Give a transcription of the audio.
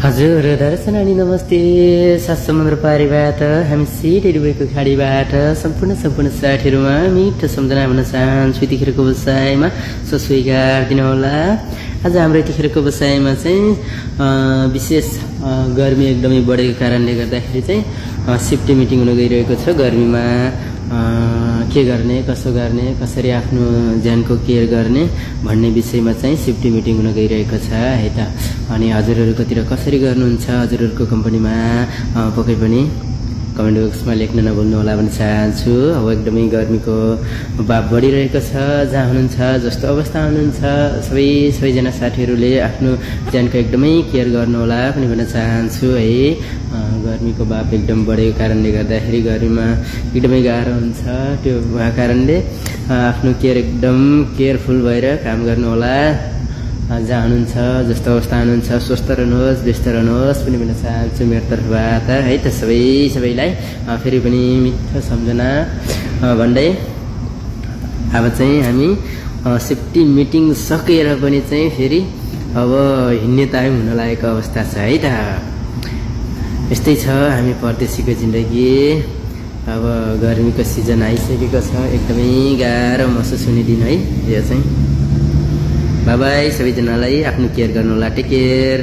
हजुर दर्शनानी नमस्ते। सात समुद्र पारिबाट हामी सिडेडुबेको खाडीबाट सम्पूर्ण साथीहरूमा मिठो सम्झना भन्न चाहन्छु। यतिखेरको व्यवसायमा स्वीकार दिनुहोला। आज हाम्रो यतिखेरको व्यवसायमा चाहिँ विशेष गर्मी एकदमै बढेको कारणले गर्दाखेरि चाहिँ सिफ्टी मिटिङ हुन गइरहेको छ। गर्मीमा के गर्ने, कसो गर्ने, कसरी आफ्नो ज्यानको केयर गर्ने भन्ने विषयमा चाहिँ सिफ्टी मिटिङ हुन गइरहेको छ है त। अनि हजुरहरूकोतिर कसरी गर्नुहुन्छ, हजुरहरूको कम्पनीमा पक्कै पनि कमेन्ट बक्समा लेख्न नभुल्नु होला भन्न चाहन्छु। अब एकदमै गर्मीको भाव बढिरहेको छ। जहाँ हुनुहुन्छ, जस्तो अवस्था हुनुहुन्छ, सबैजना साथीहरूले आफ्नो ज्यानको एकदमै केयर गर्नुहोला पनि भन्न चाहन्छु है। गर्मीको भाव एकदम बढेको कारणले गर्दाखेरि गर्मीमा एकदमै गाह्रो हुन्छ। त्यो कारणले आफ्नो केयर एकदम केयरफुल भएर काम गर्नुहोला। जहाँ हुनुहुन्छ, जस्तो अवस्था हुनुहुन्छ, स्वस्थ रहनुहोस्, व्यस्त रहनुहोस् पनि भन्न चाहन्छु मेरो तर्फबाट है त। सबैलाई फेरि पनि मिठो सम्झना भन्दै अब चाहिँ हामी सेफ्टी मिटिङ सकेर पनि चाहिँ फेरि अब हिँड्ने टाइम हुन लागेको अवस्था छ है त। यस्तै छ हामी परदेशीको जिन्दगी। अब गर्मीको सिजन आइसकेको छ। एकदमै गाह्रो महसुस हुने दिन है यो चाहिँ। बाई बाई सबैजनालाई आफ्नो केयर गर्नु होला। Take care.